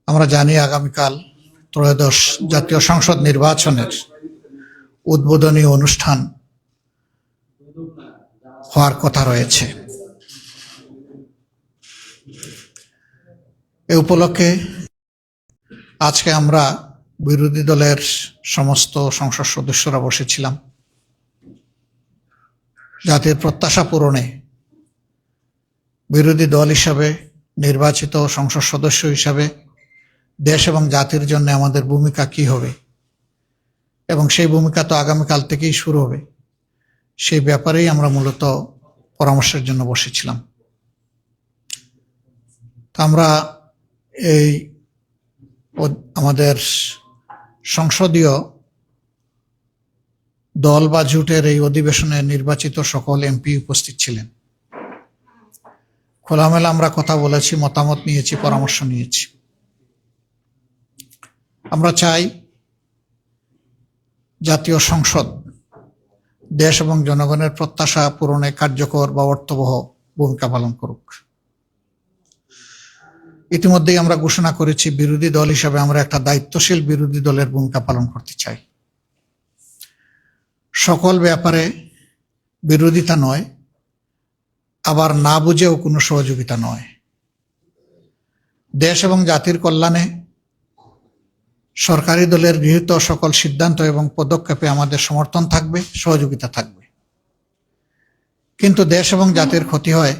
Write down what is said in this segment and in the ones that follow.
আমরা জানি আগামীকাল ত্রয়োদশ জাতীয় সংসদ নির্বাচনের উদ্বোধনী অনুষ্ঠান হওয়ার কথা রয়েছে। এ উপলক্ষে আজকে আমরা বিরোধী দলের সমস্ত সংসদ সদস্যরা বসেছিলাম জাতির প্রত্যাশা পূরণে বিরোধী দল হিসাবে নির্বাচিত সংসদ সদস্য হিসাবে দেশ এবং জাতির জন্য আমাদের ভূমিকা কি হবে এবং সেই ভূমিকা তো আগামীকাল থেকেই শুরু হবে, সেই ব্যাপারেই আমরা মূলত পরামর্শের জন্য বসেছিলাম। আমরা এই আমাদের সংসদীয় দল বা জোটের এই অধিবেশনে নির্বাচিত সকল এমপি উপস্থিত ছিলেন। খোলামেলা আমরা কথা বলেছি, মতামত নিয়েছি, পরামর্শ নিয়েছি। আমরা চাই জাতীয় সংসদ দেশ এবং জনগণের প্রত্যাশা পূরণে কার্যকর বা অর্থবহ ভূমিকা পালন করুক। ইতিমধ্যেই আমরা ঘোষণা করেছি বিরোধী দল হিসাবে আমরা একটা দায়িত্বশীল বিরোধী দলের ভূমিকা পালন করতে চাই। সকল ব্যাপারে বিরোধিতা নয়, আবার না বুঝেও কোনো সহযোগিতা নয়। দেশ এবং জাতির কল্যাণে সরকারি দলের গৃহীত সকল সিদ্ধান্ত এবং পদক্ষেপে আমাদের সমর্থন থাকবে, সহযোগিতা থাকবে। কিন্তু দেশ এবং জাতির ক্ষতি হয়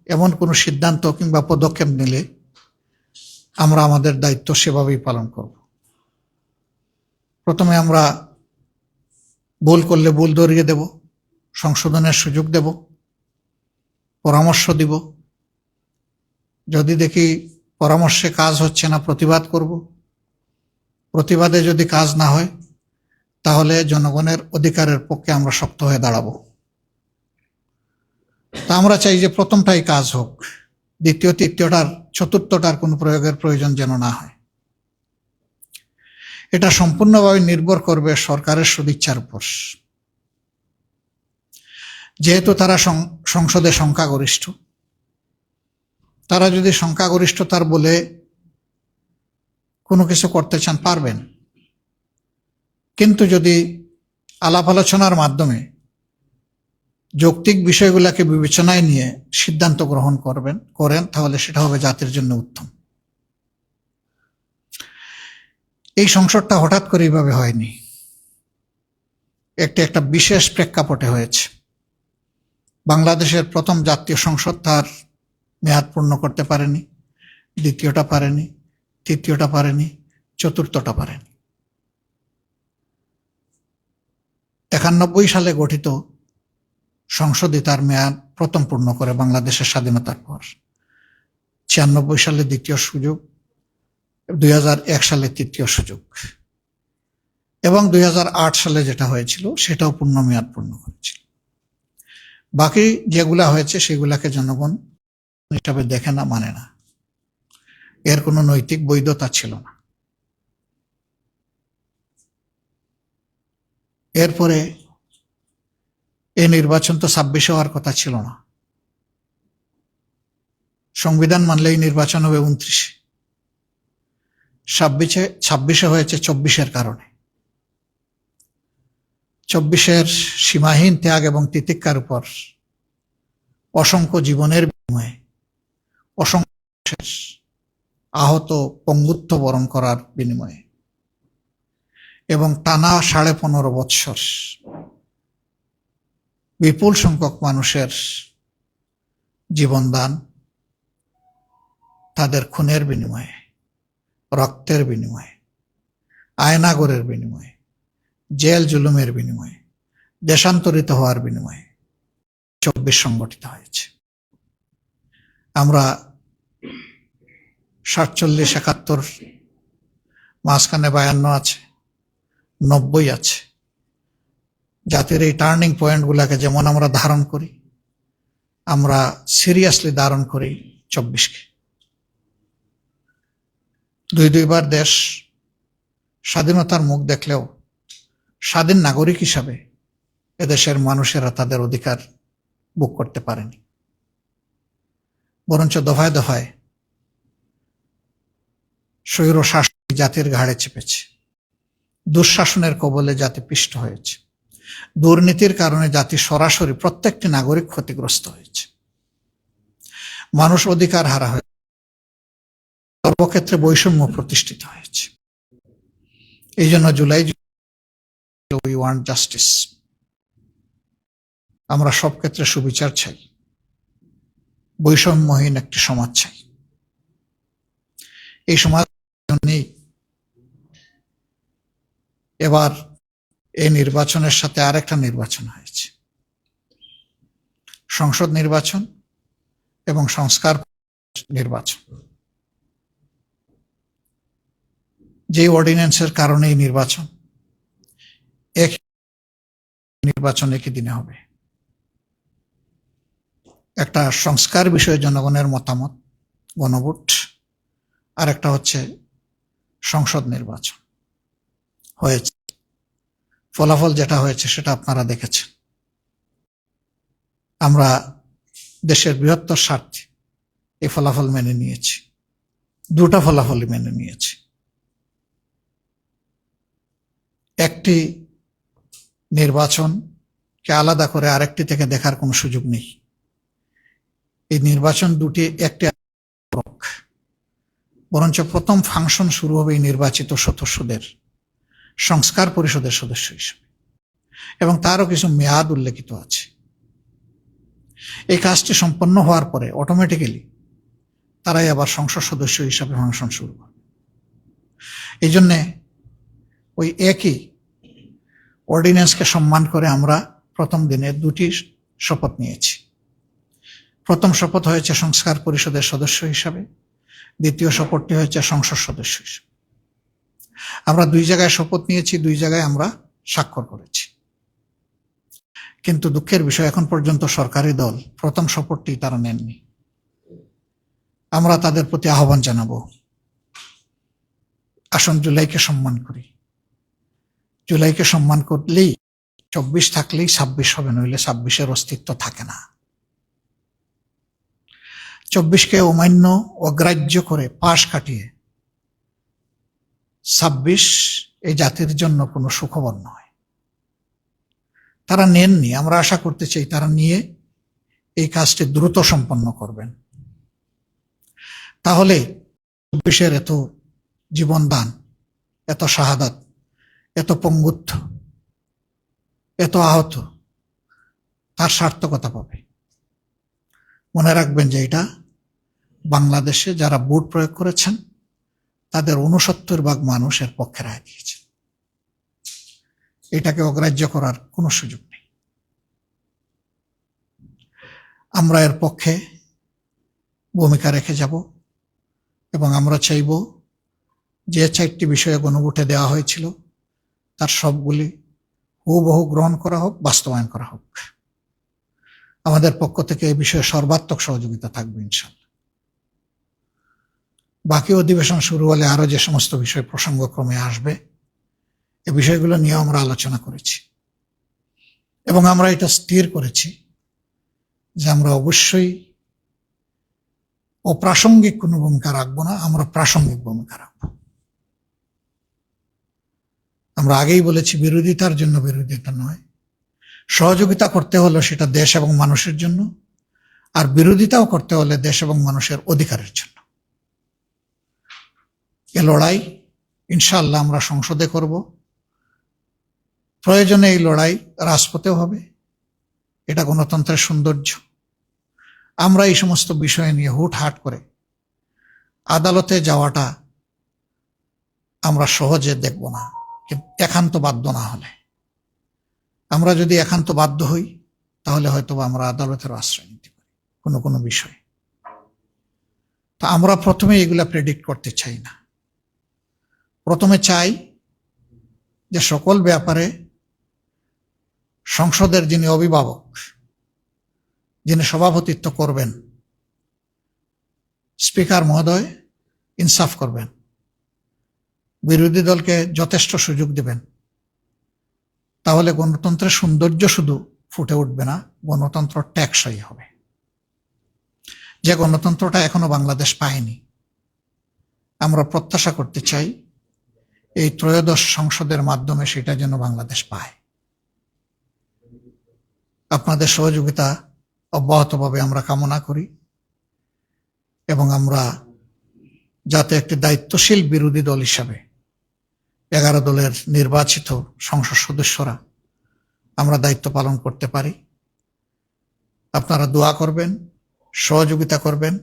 এমন কোনো সিদ্ধান্ত কিংবা পদক্ষেপ নিলে আমরা আমাদের দায়িত্ব সেভাবেই পালন করব। প্রথমে আমরা ভুল করলে ভুল ধরিয়ে দেব, সংশোধনের সুযোগ দেব, পরামর্শ দিব। যদি দেখি পরামর্শে কাজ হচ্ছে না, প্রতিবাদ করব। প্রতিবাদে যদি কাজ না হয় তাহলে জনগণের অধিকারের পক্ষে আমরা শক্ত হয়ে দাঁড়াবো। তা আমরা চাই যে প্রথমটাই কাজ হোক, দ্বিতীয় তৃতীয়টার চতুর্থটার কোনো প্রয়োগের প্রয়োজন যেন না হয়। এটা সম্পূর্ণভাবে নির্ভর করবে সরকারের সদিচ্ছার উপর। যেহেতু তারা সংসদে সংখ্যাগরিষ্ঠ, তারা যদি সংখ্যাগরিষ্ঠতার বলে কোনো কিছু করতে চান পারবেন, কিন্তু যদি আলাপ আলোচনার মাধ্যমে যৌক্তিক বিষয়গুলোকে বিবেচনায় নিয়ে সিদ্ধান্ত গ্রহণ করেন তাহলে সেটা হবে জাতির জন্য উত্তম। এই সংসদটা হঠাৎ করে এইভাবে হয়নি, একটা বিশেষ প্রেক্ষাপটে হয়েছে। বাংলাদেশের প্রথম জাতীয় সংসদ তার মেয়াদ পূর্ণ করতে পারেনি, দ্বিতীয়টা পারেনি, তৃতীয়টা পারেনি, চতুর্থটা পারেনি। 91 সালে গঠিত সংসদই তার মেয়াদ প্রথম পূর্ণ করে বাংলাদেশের স্বাধীনতার পর। 96 সালে দ্বিতীয় সুযোগ, 2001 সালে তৃতীয় সুযোগ এবং 2008 সালে যেটা হয়েছিল সেটাও পূর্ণ মেয়াদ পূর্ণ করেছিল। বাকি যেগুলা হয়েছে সেগুলাকে জনগণ হিসাবে দেখে না, মানে না, এর কোনো নৈতিক বৈধতা ছিল না। এরপরে এই নির্বাচন তো 26 হওয়ার কথা ছিল না। সংবিধান মানলেই নির্বাচন হবে 29। 26 হয়েছে 24-এর কারণে। 24-এর সীমাহীন ত্যাগ এবং তিতিক্ষার উপর অসংখ্য জীবনের বিনিময়ে, অসংখ্য আহত পঙ্গুত্ব বরণ করার বিনিময়ে এবং টানা 15.5 বৎসর বিপুল সংখ্যক মানুষের জীবনদান, তাদের খুনের বিনিময়ে, রক্তের বিনিময়ে, আয়নাগরের বিনিময়ে, জেল জুলুমের বিনিময়ে, দেশান্তরিত হওয়ার বিনিময়ে 24 সংগঠিত হয়েছে। আমরা 47, 71, মাঝখানে 52 আছে, 90 আছে। জাতির এই টার্নিং পয়েন্ট গুলাকে যেমন আমরা ধারণ করি, আমরা সিরিয়াসলি ধারণ করি 24-কে। দুইবার দেশ স্বাধীনতার মুখ দেখলেও স্বাধীন নাগরিক হিসাবে এদেশের মানুষেরা তাদের অধিকার ভোগ করতে পারেনি, বরঞ্চ দফায় দফায় স্বৈরশাসন জাতির ঘাড়ে চেপেছে, দুঃশাসনের কবলে জাতি পিষ্ট হয়েছে, দুর্নীতির কারণে জাতি সরাসরি প্রত্যেকটি নাগরিক ক্ষতিগ্রস্ত হয়েছে, মানুষ অধিকার হারা হয়েছে, সর্বক্ষেত্রে বৈষম্য প্রতিষ্ঠিত হয়েছে। এই জন্য জুলাই উই ওয়ান্ট জাস্টিস, আমরা সব ক্ষেত্রে সুবিচার চাই, বৈষম্যহীন একটি সমাজ চাই। এই সমাজ জন্যই এবার এই নির্বাচনের সাথে আরেকটা নির্বাচন হয়েছে, সংসদ নির্বাচন এবং সংস্কার নির্বাচন। যে অর্ডিন্যান্সের কারণে এই নির্বাচন, এক নির্বাচন একই দিনে হবে। একটা সংস্কার বিষয়ে জনগণের মতামত, গণভোট, আর একটা হচ্ছে সংসদ নির্বাচন হয়েছে। ফলাফল যেটা হয়েছে সেটা আপনারা দেখেছেন। আমরা দেশের বৃহত্তর স্বার্থে এই ফলাফল মেনে নিয়েছি, দুটা ফলাফলই মেনে নিয়েছি। একটি নির্বাচনকে আলাদা করে আরেকটি থেকে দেখার কোনো সুযোগ নেই। এই নির্বাচন দুটি একটি, বরঞ্চ প্রথম ফাংশন শুরু হবে এই নির্বাচিত সদস্যদের সংস্কার পরিষদের সদস্য হিসেবে, এবং তারও কিছু মেয়াদ উল্লেখিত আছে। এই কাজটি সম্পন্ন হওয়ার পরে অটোমেটিক্যালি তারাই আবার সংসদ সদস্য হিসাবে ফাংশন শুরু করে। এই জন্যে ওই একই অর্ডিন্যান্সকে সম্মান করে আমরা প্রথম দিনে দুটি শপথ নিয়েছি। প্রথম শপথ হয়েছে সংস্কার পরিষদের সদস্য হিসাবে, দ্বিতীয় শপথটি হয়েছে সংসদ সদস্য হিসেবে। আমরা দুই জায়গায় শপথ নিয়েছি, দুই জায়গায় আমরা স্বাক্ষর করেছি। কিন্তু দুঃখের বিষয়, এখন পর্যন্ত সরকারি দল প্রথম শপথটি তারা নেননি। আমরা তাদের প্রতি আহ্বান জানাবো, আসুন জুলাইকে সম্মান করি। জুলাইকে সম্মান করলেই 24 থাকলেই 26 হবে, নইলে 26-এর অস্তিত্ব থাকে না। 24-কে অমান্য অগ্রাহ্য করে পাশ কাটিয়ে 26 এই জাতির জন্য কোনো সুখবর নয়। তারা নেননি, আমরা আশা করতে চাই তারা নিয়ে এই কাজটি দ্রুত সম্পন্ন করবেন। তাহলে 24-এর এত জীবনদান, এত শাহাদাত, এত পঙ্গুত্ব, এত আহত, তার সার্থকতা পাবে। মনে রাখবেন যে এটা বাংলাদেশে যারা ভোট প্রয়োগ করেছেন তাদের 69% মানুষের পক্ষে রায় দিয়েছে। এটাকে অগ্রাহ্য করার কোনো সুযোগ নেই। আমরা এর পক্ষে ভূমিকা রেখে যাব এবং আমরা চাইব যে 4টি বিষয়ে গণভোটে দেওয়া হয়েছিল তার সবগুলি হুবহু গ্রহণ করা হোক, বাস্তবায়ন করা হোক। আমাদের পক্ষ থেকে এই বিষয়ে সর্বাত্মক সহযোগিতা থাকবে ইনশাআল্লাহ। বাকি অধিবেশন শুরু হলে আরো যে সমস্ত বিষয় প্রসঙ্গক্রমে আসবে, এই বিষয়গুলো নিয়ে আমরা আলোচনা করেছি এবং আমরা এটা স্থির করেছি যে আমরা অবশ্যই অপ্রাসঙ্গিক কোনো ভূমিকা রাখবো না, আমরা প্রাসঙ্গিক ভূমিকা রাখবো। আমরা আগেই বলেছি, বিরোধিতার জন্য বিরোধিতা নয়, সহযোগিতা করতে হলে সেটা দেশ এবং মানুষের জন্য, আর বিরোধিতাও করতে হলে দেশ এবং মানুষের অধিকারের জন্য। এ লড়াই ইনশাআল্লাহ আমরা সংসদে করব, প্রয়োজনে এই লড়াই রাজপথেও হবে। এটা গণতন্ত্রের সৌন্দর্য। আমরা এই সমস্ত বিষয় নিয়ে হুটহাট করে আদালতে যাওয়াটা আমরা সহজে দেখব না, কিন্তু একান্ত বাধ্য না হলে। আমরা যদি একান্ত বাধ্য হই তাহলে হয়তো আমরা আদালতের আশ্রয় নিতে পারি কোনো কোনো বিষয়ে। তা আমরা প্রথমে এগুলা প্রেডিক্ট করতে চাই না। প্রথমে চাই যে সকল ব্যাপারে সংসদের যিনি অভিভাবক, যিনি সভাপতিত্ব করবেন, স্পিকার মহোদয় ইনসাফ করবেন, বিরোধী দলকে যথেষ্ট সুযোগ দেবেন। তাহলে গণতন্ত্রের সৌন্দর্য শুধু ফুটে উঠবে না, গণতন্ত্র টেকসই হবে। যে গণতন্ত্রটা এখনো বাংলাদেশ পায়নি, আমরা প্রত্যাশা করতে চাই এই ত্রয়োদশ সংসদের মাধ্যমে সেটা যেন বাংলাদেশ পায়। আপনাদের সহযোগিতা অব্যাহতভাবে আমরা কামনা করি এবং আমরা যাতে একটি দায়িত্বশীল বিরোধী দল হিসাবে 11 দলের নির্বাচিত সংসদ সদস্যরা আমরা দায়িত্ব পালন করতে পারি। আপনারা দোয়া করবেন, সহযোগিতা করবেন।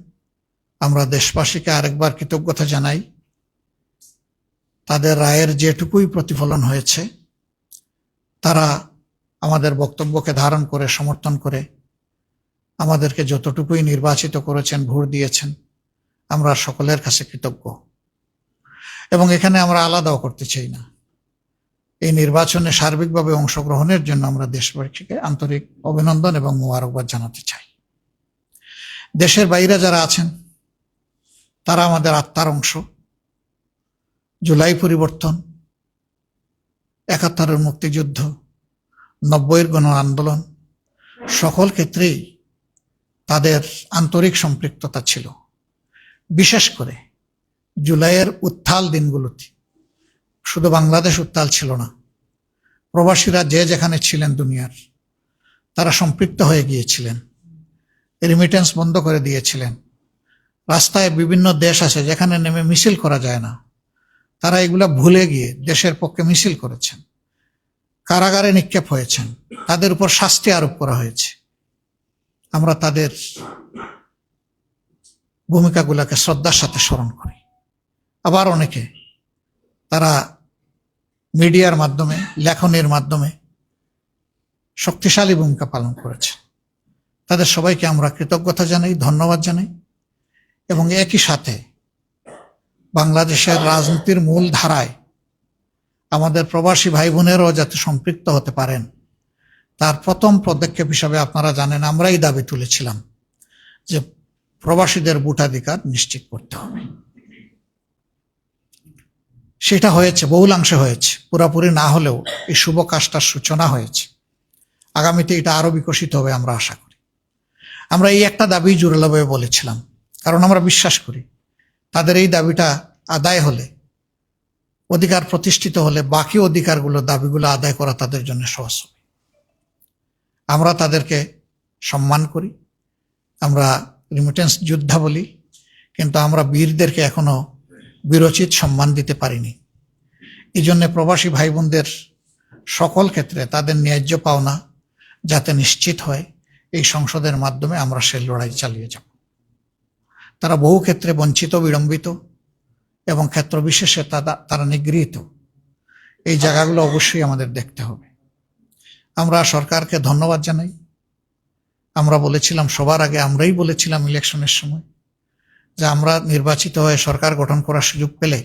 আমরা দেশবাসীকে আরেকবার কৃতজ্ঞতা জানাই। তাদের রায়ের যেটুকুই প্রতিফলন হয়েছে, তারা আমাদের বক্তব্যকে ধারণ করে সমর্থন করে আমাদেরকে যতটুকুই নির্বাচিত করেছেন, ভোট দিয়েছেন, আমরা সকলের কাছে কৃতজ্ঞ। এবং এখানে আমরা আলাদাও করতে চাই না। এই নির্বাচনে সার্বিকভাবে অংশগ্রহণের জন্য আমরা দেশবাসীকে আন্তরিক অভিনন্দন এবং মোবারকবাদ জানাতে চাই। দেশের বাইরে যারা আছেন তারা আমাদের আত্মার অংশ। জুলাই পরিবর্তন, 71-এর মুক্তিযুদ্ধ, 90-এর গণ আন্দোলন, সকল ক্ষেত্রেই তাদের আন্তরিক সম্পৃক্ততা ছিল। বিশেষ করে জুলাইয়ের উত্তাল দিনগুলোতে শুধু বাংলাদেশ উত্তাল ছিল না, প্রবাসীরা যে যেখানে ছিলেন দুনিয়ার, তারা সম্পৃক্ত হয়ে গিয়েছিলেন, রেমিটেন্স বন্ধ করে দিয়েছিলেন। রাস্তায় বিভিন্ন দেশ আছে যেখানে নেমে মিছিল করা যায় না, তারা এগুলা ভুলে গিয়ে দেশের পক্ষে মিছিল করেছেন, কারাগারে নিক্ষেপ হয়েছেন, তাদের উপর শাস্তি আরোপ করা হয়েছে। আমরা তাদের ভূমিকাগুলোকে শ্রদ্ধার সাথে স্মরণ করি। আবার অনেকে তারা মিডিয়ার মাধ্যমে, লেখনের মাধ্যমে শক্তিশালী ভূমিকা পালন করেছে। তাদের সবাইকে আমরা কৃতজ্ঞতা জানাই, ধন্যবাদ জানাই। এবং একই সাথে বাংলাদেশের রাজনীতির মূল ধারায় আমাদের প্রবাসী ভাই বোনেরও যাতে সম্পৃক্ত হতে পারেন, তার প্রথম পদক্ষেপ হিসাবে আপনারা জানেন আমরাই দাবি তুলেছিলাম যে প্রবাসীদের ভোটাধিকার নিশ্চিত করতে হবে। সেটা হয়েছে, বহুলাংশে হয়েছে, পুরাপুরি না হলেও এই শুভ কাজটার সূচনা হয়েছে। আগামীতে এটা আরো বিকশিত হবে আমরা আশা করি। আমরা এই একটা দাবি জোরালোভাবে বলেছিলাম, কারণ আমরা বিশ্বাস করি তাদের এই দাবিটা আদায় হলে, অধিকার প্রতিষ্ঠিত হলে, বাকি অধিকারগুলো, দাবিগুলো আদায় করা তাদের জন্য সহজ হবে। আমরা তাদেরকে সম্মান করি, আমরা রিমিটেন্স যোদ্ধা বলি, কিন্তু আমরা বীরদেরকে এখনো বীরোচিত সম্মান দিতে পারিনি। এই জন্য প্রবাসী ভাই বোনদের সকল ক্ষেত্রে তাদের ন্যায্য পাওনা যাতে নিশ্চিত হয়, এই সংসদের মাধ্যমে আমরা সেই লড়াই চালিয়ে যাব। তারা বহু ক্ষেত্রে বঞ্চিত, বিড়ম্বিত এবং ক্ষেত্র বিশেষে তারা নিগৃহীত। এই জায়গাগুলো অবশ্যই আমাদের দেখতে হবে। আমরা সরকারকে ধন্যবাদ জানাই। আমরা বলেছিলাম, সবার আগে আমরাই বলেছিলাম ইলেকশনের সময়, যে আমরা নির্বাচিত হয়ে সরকার গঠন করার সুযোগ পেলে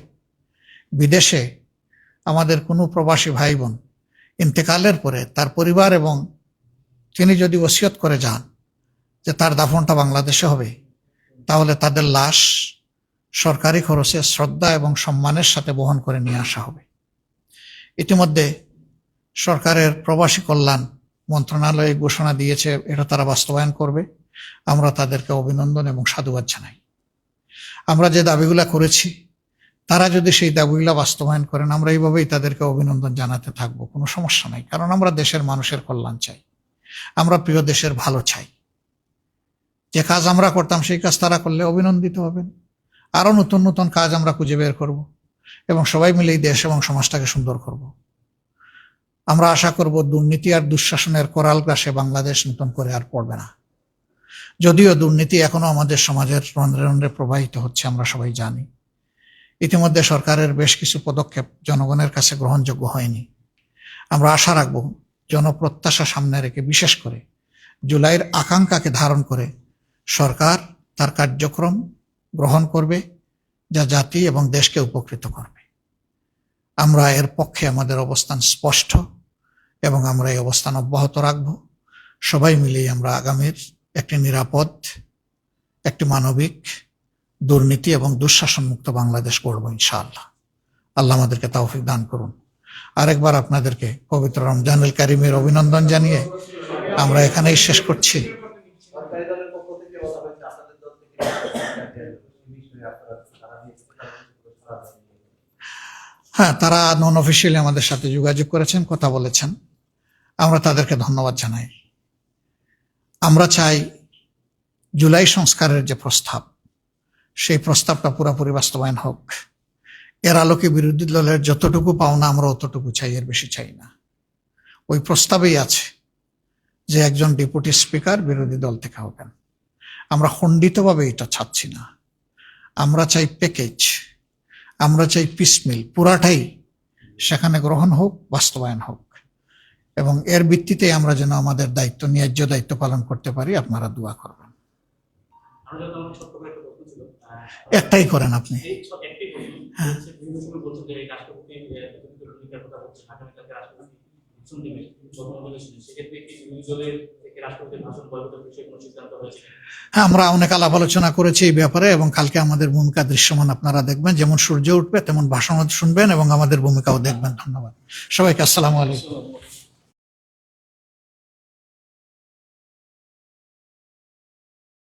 বিদেশে আমাদের কোনো প্রবাসী ভাই বোন ইন্তেকালের পরে তার পরিবার এবং তিনি যদি ওসিয়ত করে যান যে তার দাফনটা বাংলাদেশে হবে, তাহলে তাদের লাশ সরকারি খরচে শ্রদ্ধা এবং সম্মানের সাথে বহন করে নিয়ে আসা হবে। ইতিমধ্যে সরকারের প্রবাসী কল্যাণ মন্ত্রণালয় ঘোষণা দিয়েছে, এটা তারা বাস্তবায়ন করবে। আমরা তাদেরকে অভিনন্দন এবং সাধুবাদ জানাই। আমরা যে দাবিগুলা করেছি, তারা যদি সেই দাবিগুলা বাস্তবায়ন করেন, আমরা এইভাবেই তাদেরকে অভিনন্দন জানাতে থাকবো, কোনো সমস্যা নাই। কারণ আমরা দেশের মানুষের কল্যাণ চাই, আমরা প্রিয় দেশের ভালো চাই। যে কাজ আমরা করতাম সেই কাজ তারা করলে অভিনন্দিত হবেন। আরো নতুন নতুন কাজ আমরা খুঁজে বের করব এবং সবাই মিলে এই দেশ এবং সমাজটাকে সুন্দর করব। আমরা আশা করব দুর্নীতি আর দুঃশাসনের করাল গ্রাসে বাংলাদেশ নতুন করে আর পড়বে না। যদিও দুর্নীতি এখনো আমাদের সমাজের রন্ধ্রে রন্ধ্রে প্রবাহিত হচ্ছে, আমরা সবাই জানি। ইতিমধ্যে সরকারের বেশ কিছু পদক্ষেপ জনগণের কাছে গ্রহণযোগ্য হয়নি। আমরা আশা রাখব জনপ্রত্যাশা সামনে রেখে, বিশেষ করে জুলাইয়ের আকাঙ্ক্ষাকে ধারণ করে সরকার তার কার্যক্রম গ্রহণ করবে, যা জাতি এবং দেশকে উপকৃত করবে। আমরা এর পক্ষে, আমাদের অবস্থান স্পষ্ট এবং আমরা এই অবস্থান অব্যাহত রাখব। সবাই মিলেই আমরা আগামীর একটি নিরাপদ, একটি মানবিক, দুর্নীতি এবং দুঃশাসন মুক্ত বাংলাদেশ গড়ব ইনশাআল্লাহ। আল্লাহ আমাদেরকে তৌফিক দান করুন। আরেকবার আপনাদেরকে পবিত্র রমজানুল কারীমের অভিনন্দন জানিয়ে আমরা এখানেই শেষ করছি। হ্যাঁ, তারা নন অফিসিয়ালি আমাদের সাথে যোগাযোগ করেছেন, কথা বলেছেন, আমরা তাদেরকে ধন্যবাদ জানাই। আমরা চাই জুলাই সংস্কারের যে প্রস্তাব, সেই প্রস্তাবটা পুরোপুরি বাস্তবায়ন হোক। এর আলোকে বিরোধী দলের যতটুকু পাওনা আমরা অতটুকু চাই, এর বেশি চাই না। ওই প্রস্তাবেই আছে যে একজন ডেপুটি স্পিকার বিরোধী দল থেকে হবেন। আমরা খণ্ডিতভাবে এটা চাচ্ছি না, আমরা চাই প্যাকেজ, আমরা চাই পিসমিল, পুরাটাই সেখানে গ্রহণ হোক, বাস্তবায়ন হোক, এবং এর ভিত্তিতে আমরা যেন আমাদের দায়িত্ব, ন্যায্য দায়িত্ব পালন করতে পারি। আপনারা দোয়া করবেন। একটাই করেন আপনি। হ্যাঁ, হ্যাঁ, আমরা অনেক আলাপ আলোচনা করেছি এই ব্যাপারে, এবং কালকে আমাদের ভূমিকা দৃশ্যমান আপনারা দেখবেন। যেমন সূর্য উঠবে তেমন ভাষণ শুনবেন এবং আমাদের ভূমিকাও দেখবেন। ধন্যবাদ সবাইকে। আসসালামু আলাইকুম।